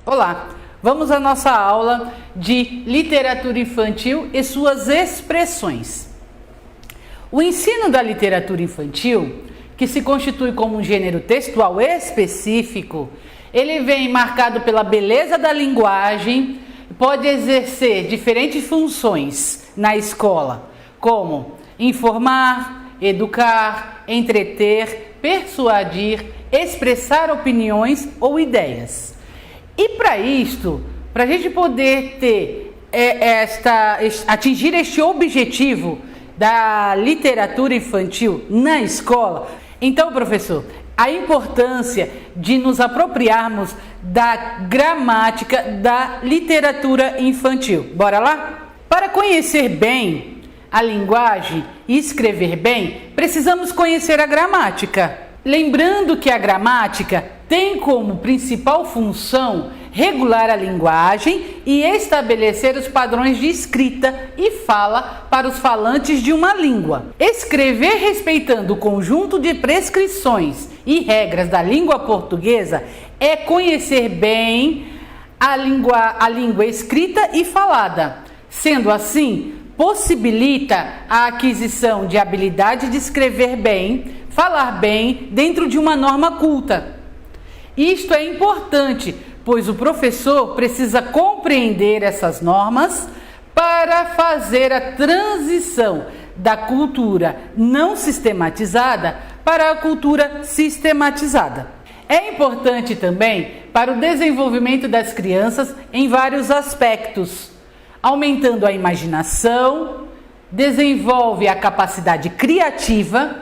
Olá, vamos à nossa aula de literatura infantil e suas expressões. O ensino da literatura infantil, que se constitui como um gênero textual específico, ele vem marcado pela beleza da linguagem, pode exercer diferentes funções na escola, como informar, educar, entreter, persuadir, expressar opiniões ou ideias. E para isto, para a gente poder ter atingir este objetivo da literatura infantil na escola, então, professor, a importância de nos apropriarmos da gramática da literatura infantil. Bora lá? Para conhecer bem a linguagem e escrever bem, precisamos conhecer a gramática. Lembrando que a gramática tem como principal função regular a linguagem e estabelecer os padrões de escrita e fala para os falantes de uma língua. Escrever respeitando o conjunto de prescrições e regras da língua portuguesa é conhecer bem a língua escrita e falada. Sendo assim, possibilita a aquisição de habilidade de escrever bem, falar bem dentro de uma norma culta. Isto é importante, pois o professor precisa compreender essas normas para fazer a transição da cultura não sistematizada para a cultura sistematizada. É importante também para o desenvolvimento das crianças em vários aspectos, aumentando a imaginação, desenvolve a capacidade criativa,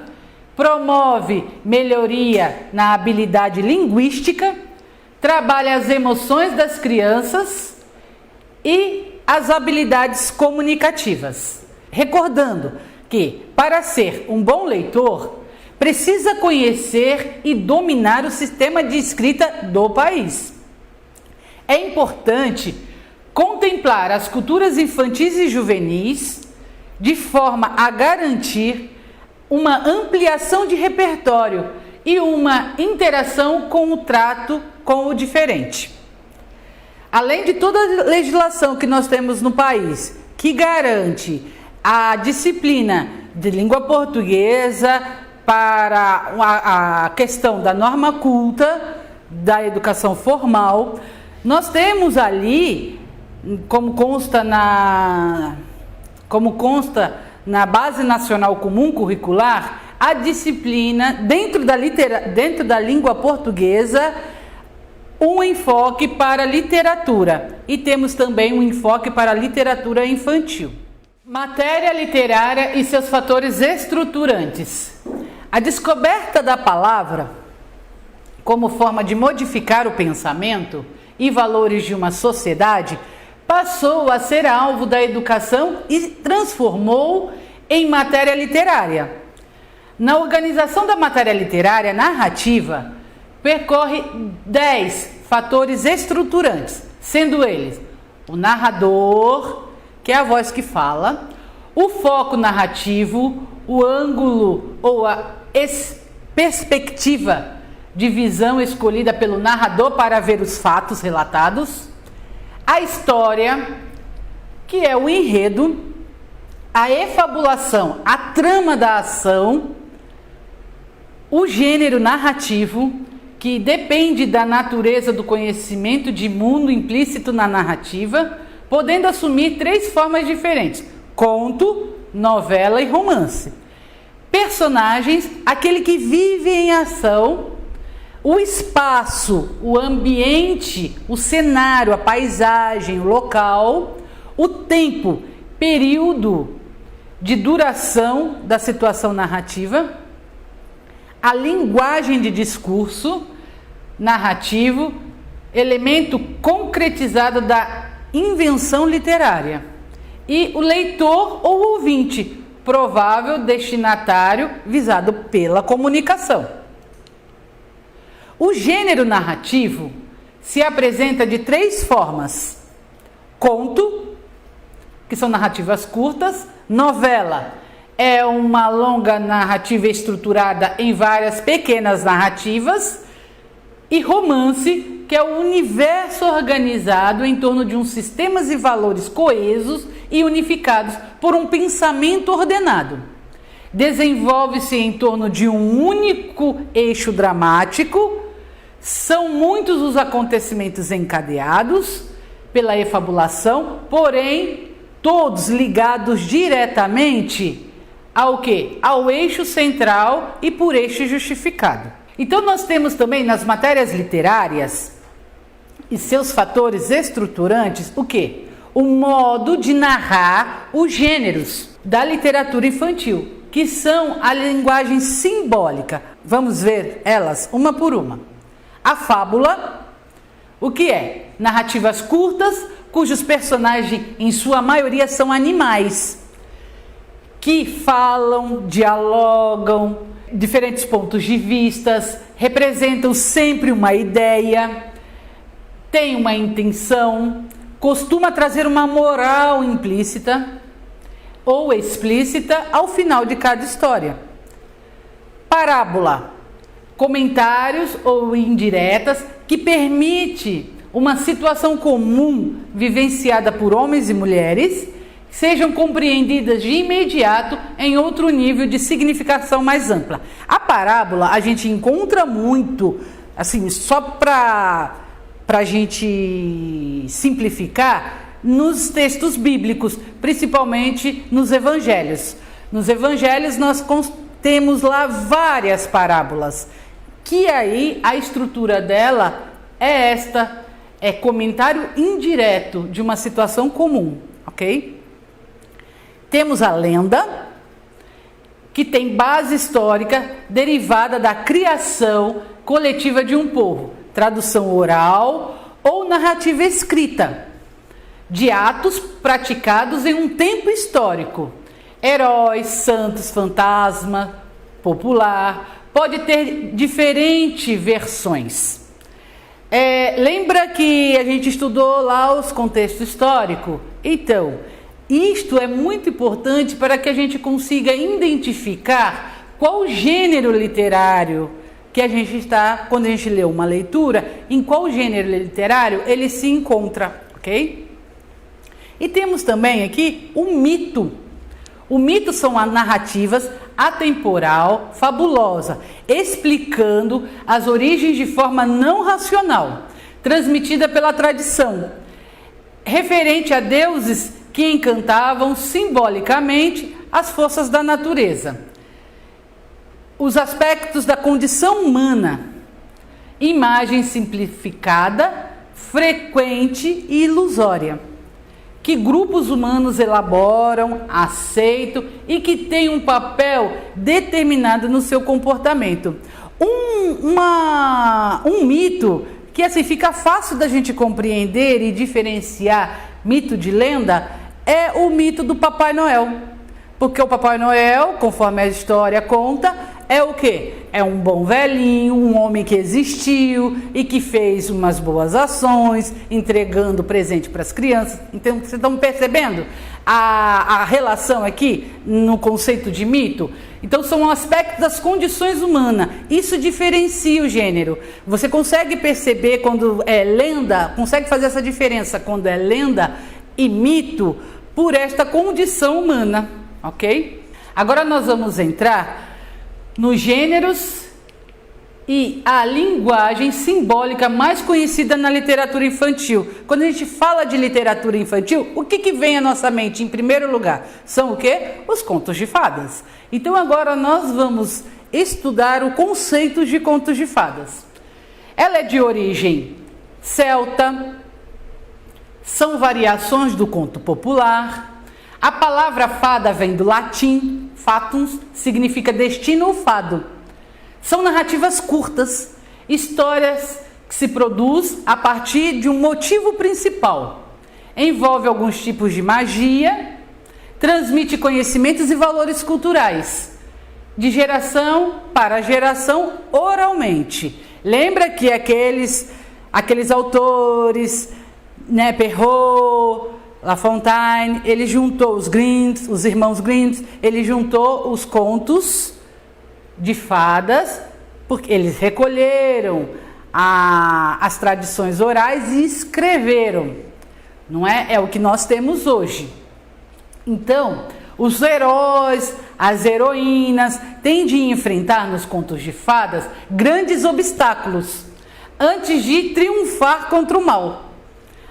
promove melhoria na habilidade linguística, trabalha as emoções das crianças e as habilidades comunicativas. Recordando que, para ser um bom leitor, precisa conhecer e dominar o sistema de escrita do país. É importante contemplar as culturas infantis e juvenis de forma a garantir uma ampliação de repertório e uma interação com o trato com o diferente. Além de toda a legislação que nós temos no país, que garante a disciplina de língua portuguesa para a questão da norma culta, da educação formal, nós temos ali, como consta na Base Nacional Comum Curricular, a disciplina dentro da língua portuguesa, um enfoque para a literatura, e temos também um enfoque para a literatura infantil. Matéria literária e seus fatores estruturantes. A descoberta da palavra como forma de modificar o pensamento e valores de uma sociedade passou a ser alvo da educação e transformou em matéria literária. Na organização da matéria literária narrativa, percorre 10 fatores estruturantes, sendo eles o narrador, que é a voz que fala, o foco narrativo, o ângulo ou a perspectiva de visão escolhida pelo narrador para ver os fatos relatados, a história, que é o enredo, a efabulação, a trama da ação, o gênero narrativo, que depende da natureza do conhecimento de mundo implícito na narrativa, podendo assumir 3 formas diferentes: conto, novela e romance. Personagens, aquele que vive em ação. O espaço, o ambiente, o cenário, a paisagem, o local. O tempo, período de duração da situação narrativa. A linguagem de discurso narrativo, elemento concretizado da invenção literária. E o leitor ou ouvinte, provável destinatário visado pela comunicação. O gênero narrativo se apresenta de 3 formas: conto, que são narrativas curtas; novela é uma longa narrativa estruturada em várias pequenas narrativas; e romance, que é o universo organizado em torno de uns sistemas e valores coesos e unificados por um pensamento ordenado. Desenvolve-se em torno de um único eixo dramático. São muitos os acontecimentos encadeados pela efabulação, porém todos ligados diretamente ao quê? Ao eixo central e por eixo justificado. Então nós temos também nas matérias literárias e seus fatores estruturantes o quê? O modo de narrar os gêneros da literatura infantil, que são a linguagem simbólica. Vamos ver elas uma por uma. A fábula, o que é? Narrativas curtas, cujos personagens, em sua maioria, são animais, que falam, dialogam, diferentes pontos de vistas, representam sempre uma ideia, têm uma intenção, costuma trazer uma moral implícita ou explícita ao final de cada história. Parábola, comentários ou indiretas que permite uma situação comum vivenciada por homens e mulheres sejam compreendidas de imediato em outro nível de significação mais ampla. A parábola a gente encontra muito, assim, só para a gente simplificar, nos textos bíblicos, principalmente nos evangelhos. Nos evangelhos nós temos lá várias parábolas, que aí a estrutura dela é esta, é comentário indireto de uma situação comum, ok? Temos a lenda, que tem base histórica derivada da criação coletiva de um povo, tradução oral ou narrativa escrita, de atos praticados em um tempo histórico. Heróis, santos, fantasma, popular, pode ter diferentes versões. Lembra que a gente estudou lá os contextos históricos? Então, isto é muito importante para que a gente consiga identificar qual gênero literário que a gente está, quando a gente lê uma leitura, em qual gênero literário ele se encontra, ok? E temos também aqui o mito. O mito são as narrativas atemporal, fabulosa, explicando as origens de forma não racional, transmitida pela tradição, referente a deuses que encantavam simbolicamente as forças da natureza. Os aspectos da condição humana, imagem simplificada, frequente e ilusória, que grupos humanos elaboram, aceitam e que têm um papel determinado no seu comportamento. Um mito que assim fica fácil da gente compreender e diferenciar mito de lenda é o mito do Papai Noel. Porque o Papai Noel, conforme a história conta, é o quê? É um bom velhinho, um homem que existiu e que fez umas boas ações, entregando presente para as crianças. Então, vocês estão percebendo a relação aqui no conceito de mito? Então, são aspectos das condições humanas. Isso diferencia o gênero. Você consegue perceber quando é lenda, consegue fazer essa diferença quando é lenda e mito por esta condição humana, ok? Agora nós vamos entrar nos gêneros e a linguagem simbólica mais conhecida na literatura infantil. Quando a gente fala de literatura infantil, o que vem à nossa mente em primeiro lugar? São o quê? Os contos de fadas. Então agora nós vamos estudar o conceito de contos de fadas. Ela é de origem celta, são variações do conto popular. A palavra fada vem do latim, fatum, significa destino ou fado. São narrativas curtas, histórias que se produzem a partir de um motivo principal. Envolve alguns tipos de magia, transmite conhecimentos e valores culturais, de geração para geração oralmente. Lembra que aqueles autores, né, Perrault, La Fontaine, ele juntou os irmãos Grimm, ele juntou os contos de fadas, porque eles recolheram as tradições orais e escreveram, não é? É o que nós temos hoje. Então, os heróis, as heroínas têm de enfrentar nos contos de fadas grandes obstáculos antes de triunfar contra o mal.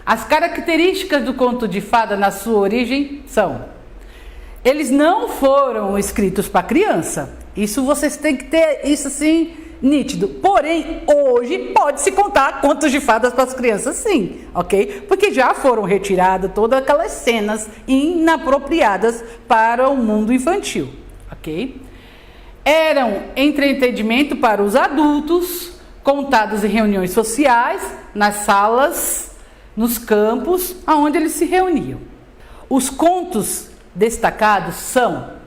As características do conto de fada na sua origem são: eles não foram escritos para criança. Isso vocês têm que ter isso assim nítido. Porém, hoje pode-se contar contos de fadas para as crianças, sim, ok? Porque já foram retiradas todas aquelas cenas inapropriadas para o mundo infantil, ok? Eram entretenimento para os adultos, contados em reuniões sociais, nas salas, nos campos, aonde eles se reuniam. Os contos destacados são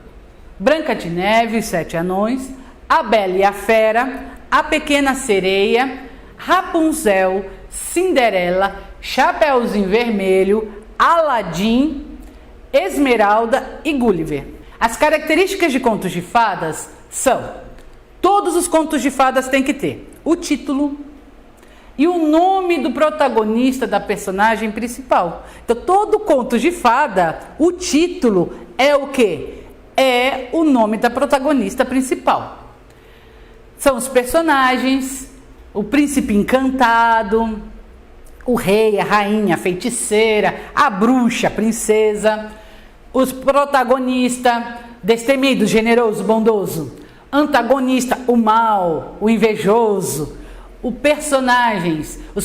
Branca de Neve e os Sete Anões, A Bela e a Fera, A Pequena Sereia, Rapunzel, Cinderela, Chapeuzinho Vermelho, Aladim, Esmeralda e Gulliver. As características de contos de fadas são: todos os contos de fadas têm que ter o título e o nome do protagonista, da personagem principal. Então, todo conto de fada, o título é o quê? É o nome da protagonista principal. São os personagens, o príncipe encantado, o rei, a rainha, a feiticeira, a bruxa, a princesa, os protagonistas, destemido, generoso, bondoso, antagonista, o mal, o invejoso, os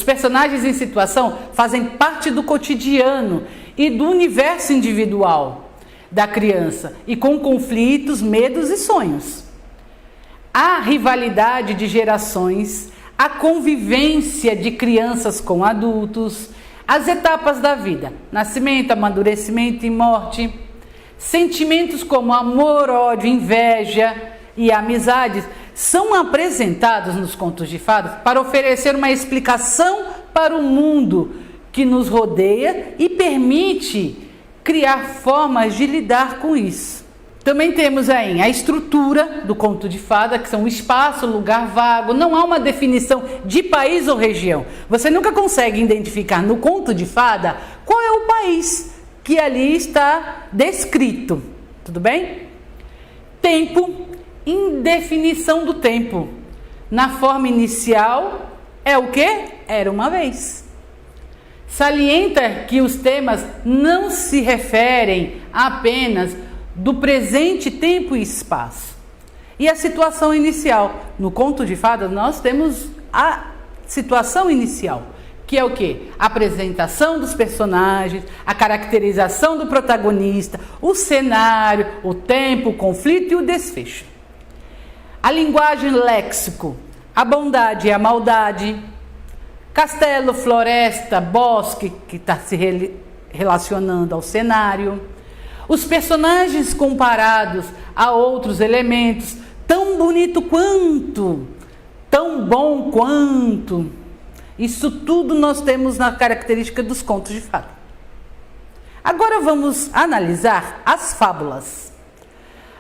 personagens em situação fazem parte do cotidiano e do universo individual da criança, e com conflitos, medos e sonhos. A rivalidade de gerações, a convivência de crianças com adultos, as etapas da vida, nascimento, amadurecimento e morte, sentimentos como amor, ódio, inveja e amizades são apresentados nos contos de fadas para oferecer uma explicação para o mundo que nos rodeia e permite criar formas de lidar com isso. Também temos aí a estrutura do conto de fada, que são o espaço, o lugar vago. Não há uma definição de país ou região. Você nunca consegue identificar no conto de fada qual é o país que ali está descrito. Tudo bem? Tempo, indefinição do tempo. Na forma inicial é o quê? Era uma vez. Salienta que os temas não se referem apenas do presente tempo e espaço. E a situação inicial. No conto de fadas nós temos a situação inicial, que é o quê? A apresentação dos personagens, a caracterização do protagonista, o cenário, o tempo, o conflito e o desfecho. A linguagem léxico, a bondade e a maldade, castelo, floresta, bosque, que está se relacionando ao cenário. Os personagens comparados a outros elementos, tão bonito quanto, tão bom quanto. Isso tudo nós temos na característica dos contos de fada. Agora vamos analisar as fábulas.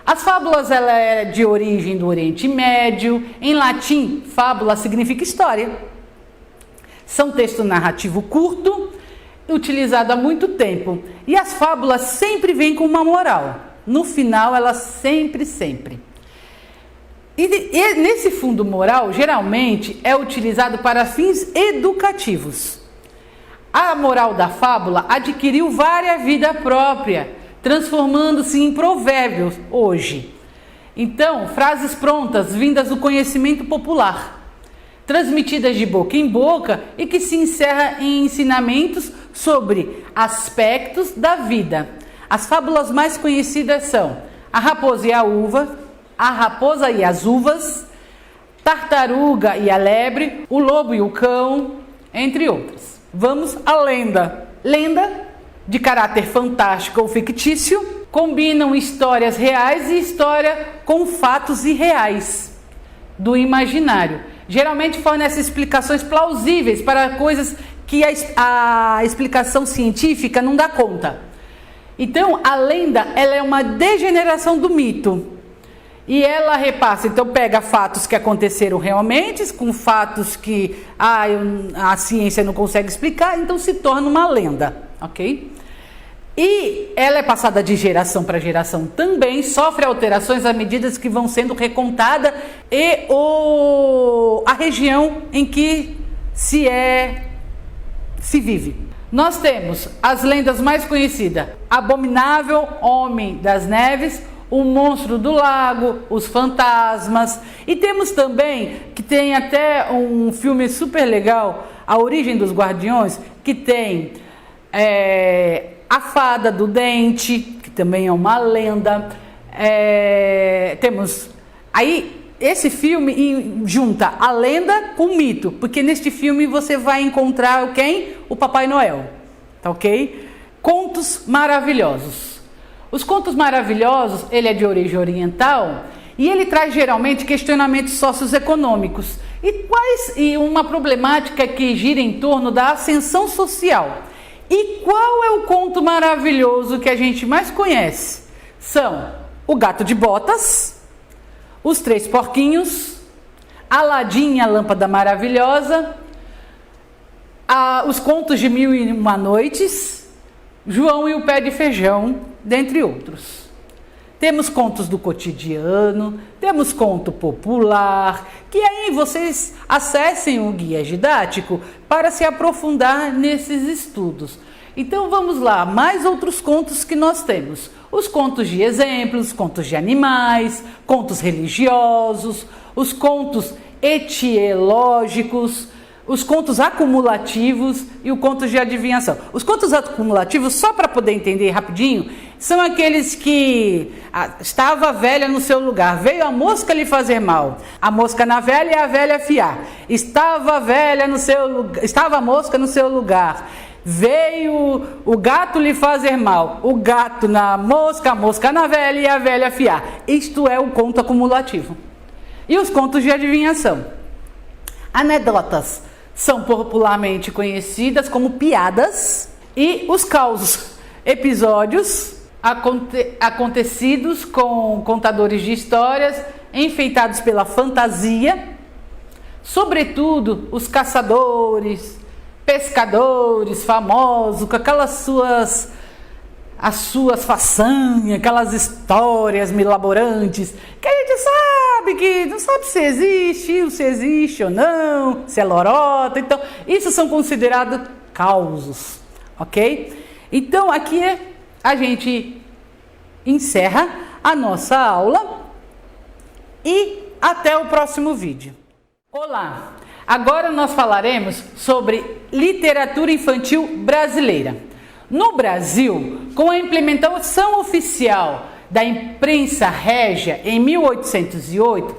As fábulas, ela é de origem do Oriente Médio. Em latim, fábula significa história. São texto narrativo curto, utilizado há muito tempo. E as fábulas sempre vêm com uma moral. No final, elas sempre. E nesse fundo moral, geralmente, é utilizado para fins educativos. A moral da fábula adquiriu várias vida própria, transformando-se em provérbios hoje. Então, frases prontas, vindas do conhecimento popular, transmitidas de boca em boca e que se encerra em ensinamentos sobre aspectos da vida. As fábulas mais conhecidas são A Raposa e a Uva, A Raposa e as Uvas, Tartaruga e a Lebre, O Lobo e o Cão, entre outras. Vamos à lenda. Lenda, de caráter fantástico ou fictício, combinam histórias reais e história com fatos irreais do imaginário. Geralmente fornece explicações plausíveis para coisas que a explicação científica não dá conta. Então, a lenda, ela é uma degeneração do mito. E ela repassa, então pega fatos que aconteceram realmente, com fatos que a ciência não consegue explicar, então se torna uma lenda, ok? E ela é passada de geração para geração também, sofre alterações à medida que vão sendo recontada e a região em que se vive. Nós temos as lendas mais conhecidas: Abominável Homem das Neves, o Monstro do Lago, os Fantasmas. E temos também, que tem até um filme super legal, A Origem dos Guardiões, que tem a Fada do Dente, que também é uma lenda. Temos aí esse filme junta a lenda com o mito, porque neste filme você vai encontrar quem? O Papai Noel, tá ok? Contos maravilhosos. Os contos maravilhosos, ele é de origem oriental e ele traz geralmente questionamentos socioeconômicos e uma problemática que gira em torno da ascensão social. E qual é o conto maravilhoso que a gente mais conhece? São O Gato de Botas, Os Três Porquinhos, Aladim e a Lâmpada Maravilhosa, Os Contos de Mil e Uma Noites, João e o Pé de Feijão, dentre outros. Temos contos do cotidiano, temos conto popular, que aí vocês acessem o guia didático para se aprofundar nesses estudos. Então vamos lá, mais outros contos que nós temos. Os contos de exemplos, contos de animais, contos religiosos, os contos etiológicos, os contos acumulativos e o conto de adivinhação. Os contos acumulativos, só para poder entender rapidinho, são aqueles que estava a velha no seu lugar, veio a mosca lhe fazer mal, a mosca na velha e a velha fiar. Estava a mosca no seu lugar, veio o gato lhe fazer mal, o gato na mosca, a mosca na velha e a velha fiar. Isto é o conto acumulativo. E os contos de adivinhação. Anedotas são popularmente conhecidas como piadas, e os causos, episódios acontecidos com contadores de histórias, enfeitados pela fantasia, sobretudo os caçadores, pescadores famosos, com as suas façanhas, aquelas histórias milaborantes, que a gente sabe que não sabe se existe ou não, se é lorota. Então, isso são considerados causos, ok? Então, aqui a gente encerra a nossa aula e até o próximo vídeo. Olá! Agora nós falaremos sobre literatura infantil brasileira. No Brasil, com a implementação oficial da imprensa régia em 1808,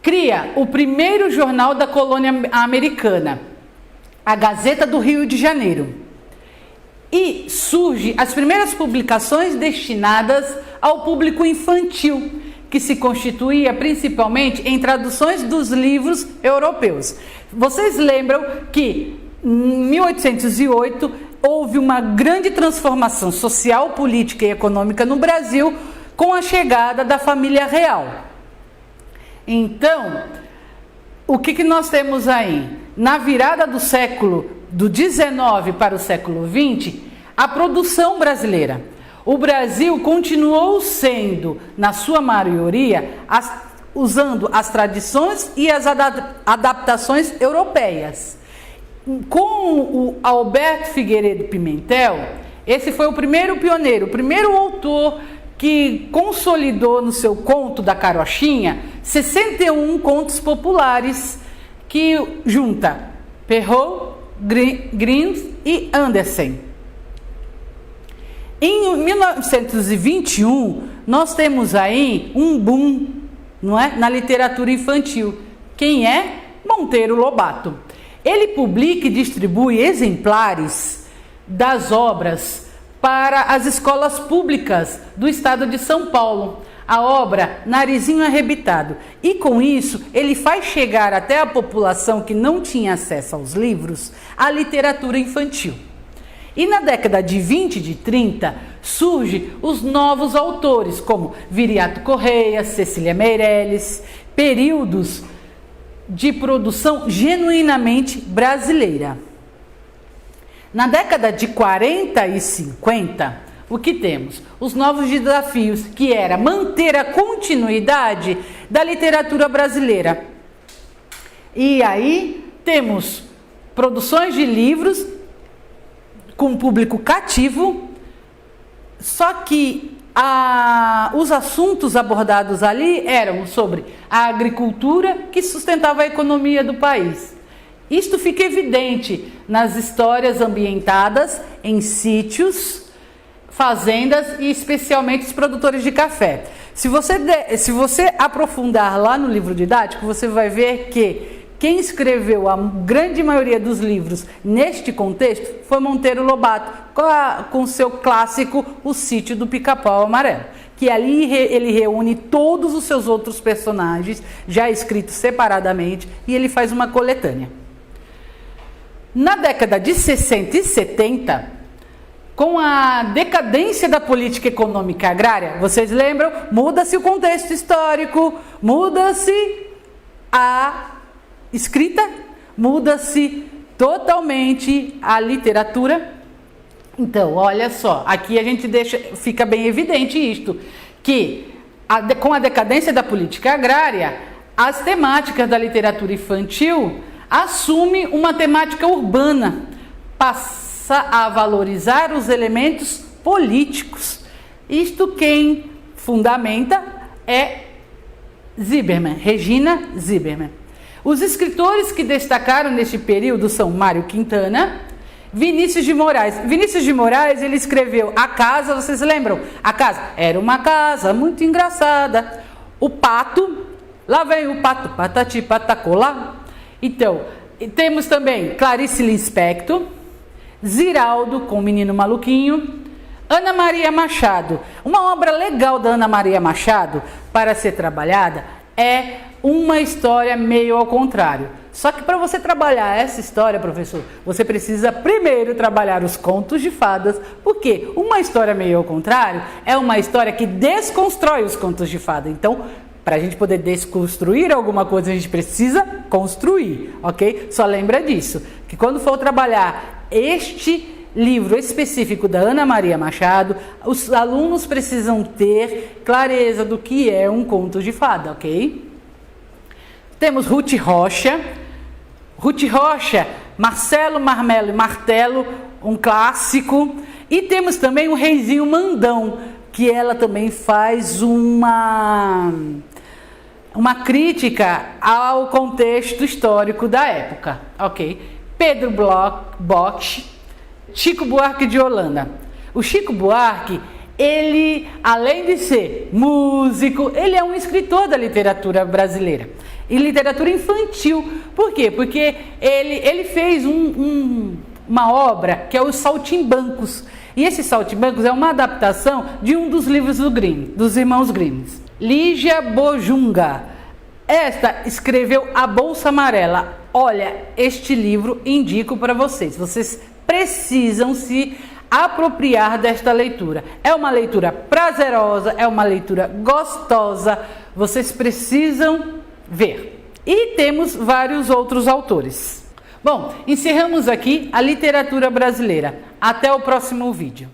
cria o primeiro jornal da colônia americana, a Gazeta do Rio de Janeiro. E surgem as primeiras publicações destinadas ao público infantil, que se constituía principalmente em traduções dos livros europeus. Vocês lembram que em 1808 houve uma grande transformação social, política e econômica no Brasil com a chegada da família real. Então, o que nós temos aí? Na virada do século do 19 para o século 20, a produção brasileira. O Brasil continuou sendo, na sua maioria, usando as tradições e as adaptações europeias. Com o Alberto Figueiredo Pimentel, esse foi o primeiro pioneiro, o primeiro autor que consolidou no seu Conto da Carochinha 61 contos populares que junta Perrault, Grimm e Andersen. Em 1921, nós temos aí um boom, não é? Na literatura infantil. Quem é? Monteiro Lobato. Ele publica e distribui exemplares das obras para as escolas públicas do estado de São Paulo. A obra Narizinho Arrebitado. E com isso, ele faz chegar até a população que não tinha acesso aos livros a literatura infantil. E na década de 20 e de 30, surgem os novos autores, como Viriato Correia, Cecília Meirelles, períodos de produção genuinamente brasileira. Na década de 40 e 50, o que temos? Os novos desafios, que era manter a continuidade da literatura brasileira. E aí temos produções de livros com público cativo, só que os assuntos abordados ali eram sobre a agricultura que sustentava a economia do país. Isto fica evidente nas histórias ambientadas em sítios, fazendas e especialmente os produtores de café. Se você aprofundar lá no livro didático, você vai ver que quem escreveu a grande maioria dos livros neste contexto foi Monteiro Lobato, com seu clássico O Sítio do Pica-Pau Amarelo, que ali ele reúne todos os seus outros personagens, já escritos separadamente, e ele faz uma coletânea. Na década de 60 e 70, com a decadência da política econômica agrária, vocês lembram? Muda-se o contexto histórico, muda-se a escrita, muda-se totalmente a literatura. Então, olha só, aqui a gente fica bem evidente isto, que com a decadência da política agrária, as temáticas da literatura infantil assumem uma temática urbana, passa a valorizar os elementos políticos. Isto quem fundamenta é Zimmermann, Regina Zimmermann. Os escritores que destacaram neste período são Mário Quintana, Vinícius de Moraes. Vinícius de Moraes, ele escreveu A Casa, vocês lembram? A Casa era uma casa muito engraçada. O Pato, lá vem o pato, patati patacolá. Então, temos também Clarice Lispector, Ziraldo com o Menino Maluquinho, Ana Maria Machado. Uma obra legal da Ana Maria Machado para ser trabalhada é uma história meio ao contrário. Só que para você trabalhar essa história, professor, você precisa primeiro trabalhar os contos de fadas, porque uma história meio ao contrário é uma história que desconstrói os contos de fada. Então, para a gente poder desconstruir alguma coisa, a gente precisa construir, ok? Só lembra disso, que quando for trabalhar este livro específico da Ana Maria Machado, os alunos precisam ter clareza do que é um conto de fada, ok? Temos Ruth Rocha, Marcelo, Marmelo e Martelo, um clássico. E temos também o Reizinho Mandão, que ela também faz uma crítica ao contexto histórico da época, ok? Pedro Bosch, Chico Buarque de Holanda. O Chico Buarque, ele, além de ser músico, ele é um escritor da literatura brasileira. E literatura infantil. Por quê? Porque ele fez uma obra que é Os Saltimbancos. E esse Saltimbancos é uma adaptação de um dos livros dos irmãos Grimm. Lígia Bojunga. Esta escreveu A Bolsa Amarela. Olha, este livro indico para vocês. Vocês precisam se apropriar desta leitura. É uma leitura prazerosa, é uma leitura gostosa. Vocês precisam ver. E temos vários outros autores. Bom, encerramos aqui a literatura brasileira. Até o próximo vídeo.